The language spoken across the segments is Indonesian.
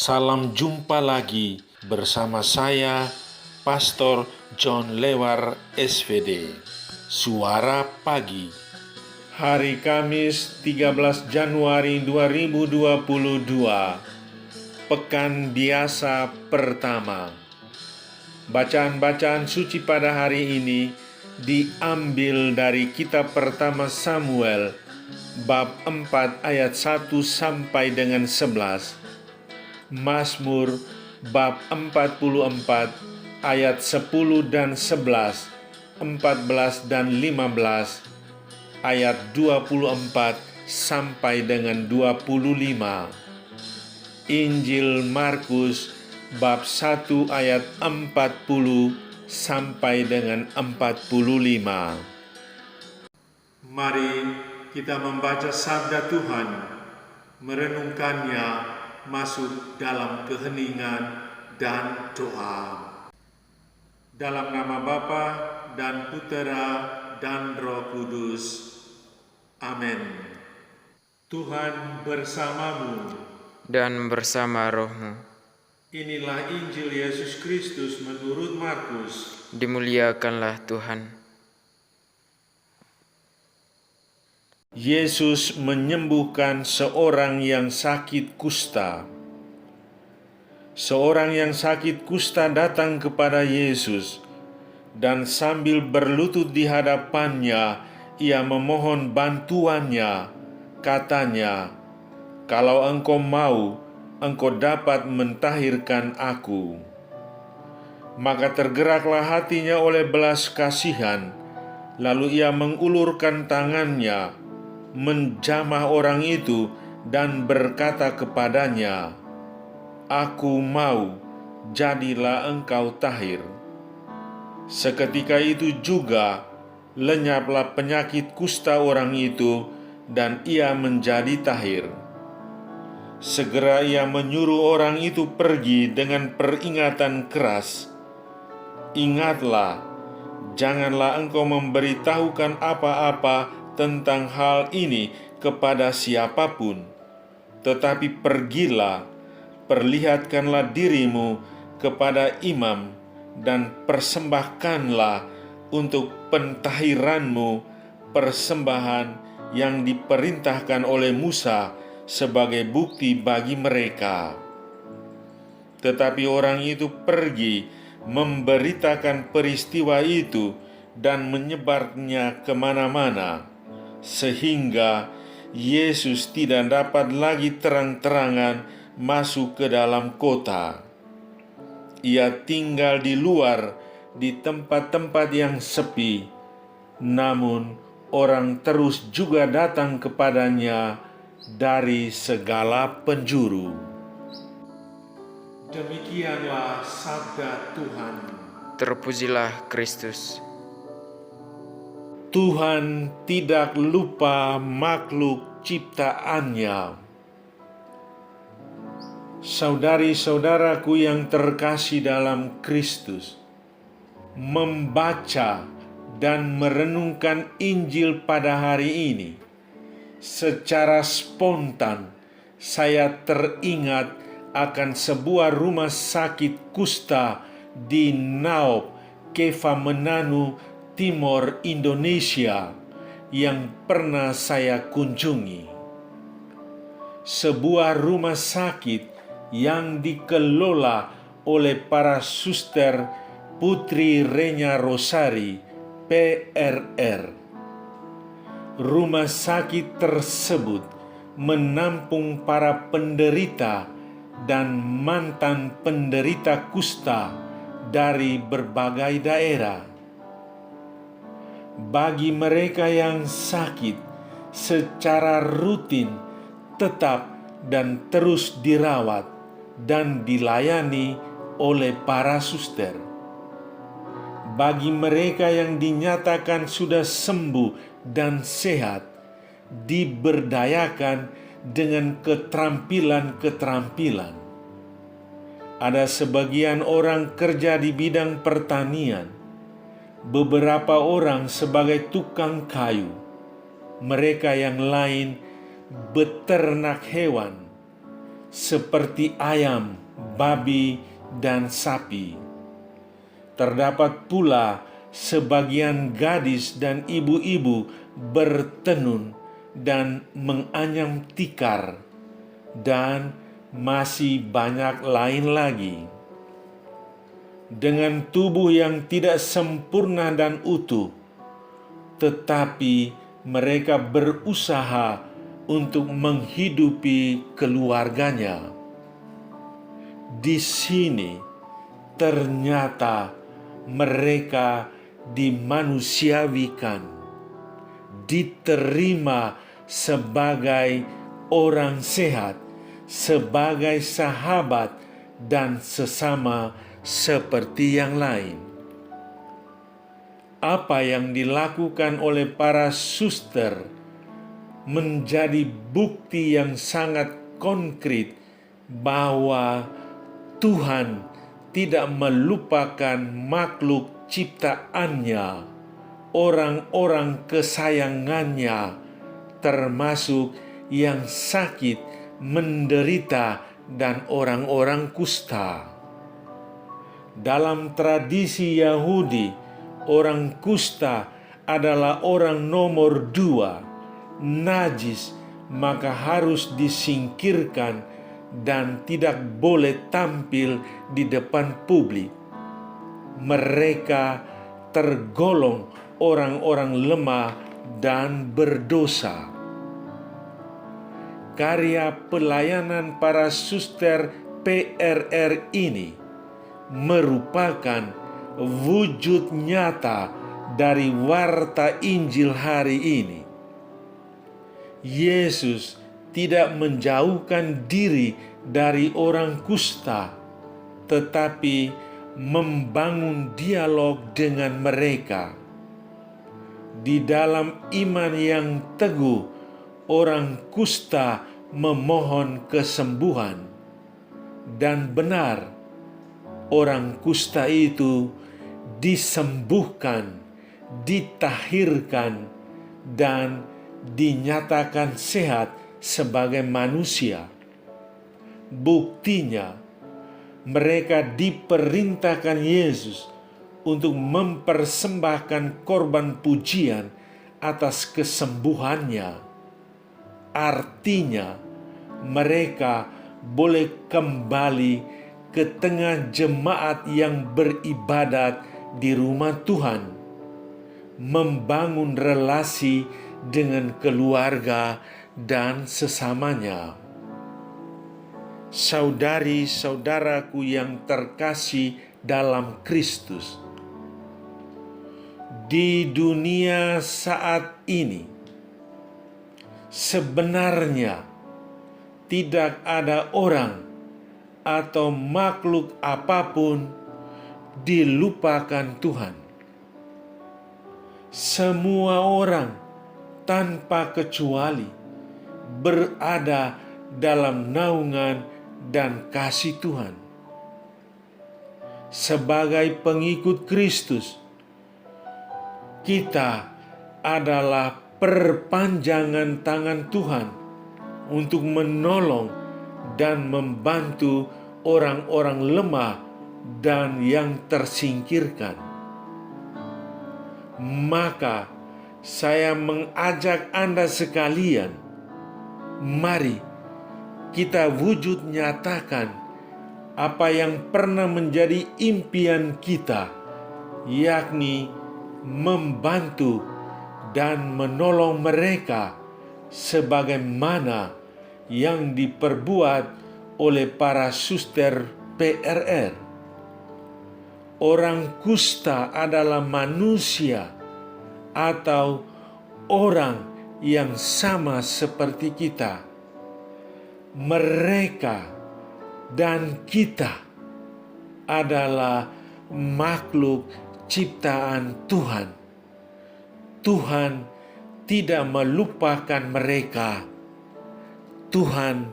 Salam jumpa lagi bersama saya, Pastor John Lewar SVD. Suara Pagi. Hari Kamis 13 Januari 2022. Pekan biasa pertama. Bacaan-bacaan suci pada hari ini diambil dari kitab pertama Samuel bab 4 ayat 1 sampai dengan 11. Mazmur bab 44 ayat 10 dan 11, 14 dan 15, ayat 24 sampai dengan 25. Injil Markus bab 1 ayat 40 sampai dengan 45. Mari kita membaca sabda Tuhan, merenungkannya, masuk dalam keheningan dan doa. Dalam nama Bapa dan Putera dan Roh Kudus. Amin. Tuhan bersamamu dan bersama rohmu. Inilah Injil Yesus Kristus menurut Markus. Dimuliakanlah Tuhan. Yesus menyembuhkan seorang yang sakit kusta. Seorang yang sakit kusta datang kepada Yesus, dan sambil berlutut di hadapannya, ia memohon bantuannya. Katanya, "Kalau engkau mau, engkau dapat mentahirkan aku." Maka tergeraklah hatinya oleh belas kasihan, lalu ia mengulurkan tangannya, menjamah orang itu dan berkata kepadanya, "Aku mau, jadilah engkau tahir." Seketika itu juga lenyaplah penyakit kusta orang itu dan ia menjadi tahir. Segera ia menyuruh orang itu pergi dengan peringatan keras, "Ingatlah, janganlah engkau memberitahukan apa-apa tentang hal ini kepada siapapun, tetapi pergilah, perlihatkanlah dirimu kepada imam dan persembahkanlah untuk pentahiranmu persembahan yang diperintahkan oleh Musa sebagai bukti bagi mereka." Tetapi orang itu pergi memberitakan peristiwa itu dan menyebarnya kemana-mana, sehingga Yesus tidak dapat lagi terang-terangan masuk ke dalam kota. Ia tinggal di luar, di tempat-tempat yang sepi, namun orang terus juga datang kepadanya dari segala penjuru. Demikianlah sabda Tuhan. Terpujilah Kristus. Tuhan tidak lupa makhluk ciptaannya. Saudari-saudaraku yang terkasih dalam Kristus, membaca dan merenungkan Injil pada hari ini, secara spontan saya teringat akan sebuah rumah sakit kusta di Naop, Kefa-Menanu, Timor Indonesia yang pernah saya kunjungi. Sebuah rumah sakit yang dikelola oleh para suster Putri Renya Rosari, PRR. Rumah sakit tersebut menampung para penderita dan mantan penderita kusta dari berbagai daerah. Bagi mereka yang sakit, secara rutin tetap dan terus dirawat dan dilayani oleh para suster. Bagi mereka yang dinyatakan sudah sembuh dan sehat, diberdayakan dengan keterampilan-keterampilan. Ada sebagian orang kerja di bidang pertanian, beberapa orang sebagai tukang kayu, mereka yang lain beternak hewan, seperti ayam, babi, dan sapi. Terdapat pula sebagian gadis dan ibu-ibu bertenun dan menganyam tikar, dan masih banyak lain lagi. Dengan tubuh yang tidak sempurna dan utuh, tetapi mereka berusaha untuk menghidupi keluarganya. Di sini ternyata mereka dimanusiawikan, diterima sebagai orang sehat, sebagai sahabat dan sesama seperti yang lain. Apa yang dilakukan oleh para suster menjadi bukti yang sangat konkret bahwa Tuhan tidak melupakan makhluk ciptaannya, orang-orang kesayangannya, termasuk yang sakit, menderita, dan orang-orang kusta. Dalam tradisi Yahudi, orang kusta adalah orang nomor 2, najis, maka harus disingkirkan dan tidak boleh tampil di depan publik. Mereka tergolong orang-orang lemah dan berdosa. Karya pelayanan para suster PRR ini merupakan wujud nyata dari warta Injil hari ini. Yesus tidak menjauhkan diri dari orang kusta, tetapi membangun dialog dengan mereka. Di dalam iman yang teguh, orang kusta memohon kesembuhan, dan benar, orang kusta itu disembuhkan, ditahirkan, dan dinyatakan sehat sebagai manusia. Buktinya, mereka diperintahkan Yesus untuk mempersembahkan korban pujian atas kesembuhannya. Artinya, mereka boleh kembali ke tengah jemaat yang beribadat di rumah Tuhan, membangun relasi dengan keluarga dan sesamanya. Saudari-saudaraku yang terkasih dalam Kristus, di dunia saat ini sebenarnya tidak ada orang atau makhluk apapun dilupakan Tuhan. Semua orang tanpa kecuali berada dalam naungan dan kasih Tuhan. Sebagai pengikut Kristus, kita adalah perpanjangan tangan Tuhan untuk menolong dan membantu orang-orang lemah dan yang tersingkirkan. Maka saya mengajak Anda sekalian, mari kita wujud nyatakan apa yang pernah menjadi impian kita, yakni membantu dan menolong mereka sebagaimana yang diperbuat oleh para suster PRR. Orang kusta adalah manusia atau orang yang sama seperti kita. Mereka dan kita adalah makhluk ciptaan Tuhan. Tuhan tidak melupakan mereka. Tuhan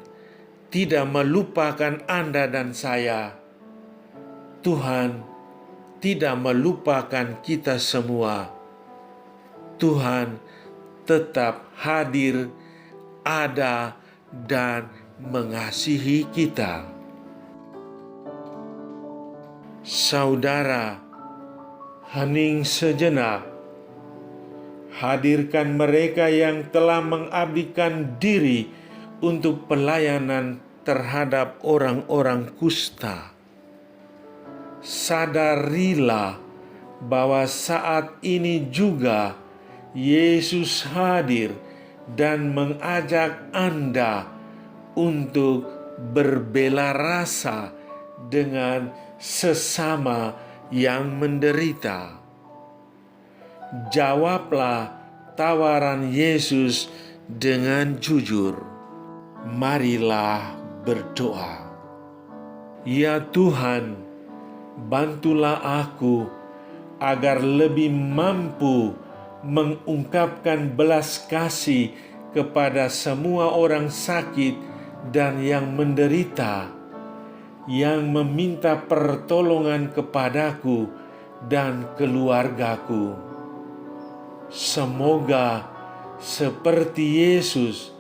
tidak melupakan Anda dan saya. Tuhan tidak melupakan kita semua. Tuhan tetap hadir, ada, dan mengasihi kita. Saudara, hening sejenak. Hadirkan mereka yang telah mengabdikan diri untuk pelayanan terhadap orang-orang kusta. Sadarilah bahwa saat ini juga Yesus hadir dan mengajak Anda untuk berbela rasa dengan sesama yang menderita. Jawablah tawaran Yesus dengan jujur. Marilah berdoa. Ya Tuhan, bantulah aku agar lebih mampu mengungkapkan belas kasih kepada semua orang sakit dan yang menderita, yang meminta pertolongan kepadaku dan keluargaku. Semoga seperti Yesus,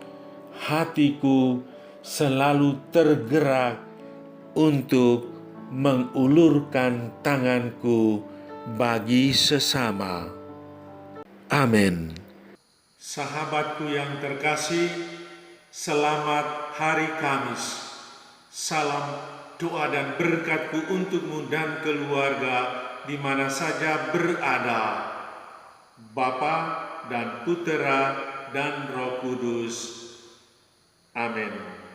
hatiku selalu tergerak untuk mengulurkan tanganku bagi sesama. Amin. Sahabatku yang terkasih, selamat hari Kamis. Salam doa dan berkatku untukmu dan keluarga di mana saja berada. Bapa dan Putera dan Roh Kudus. Amin.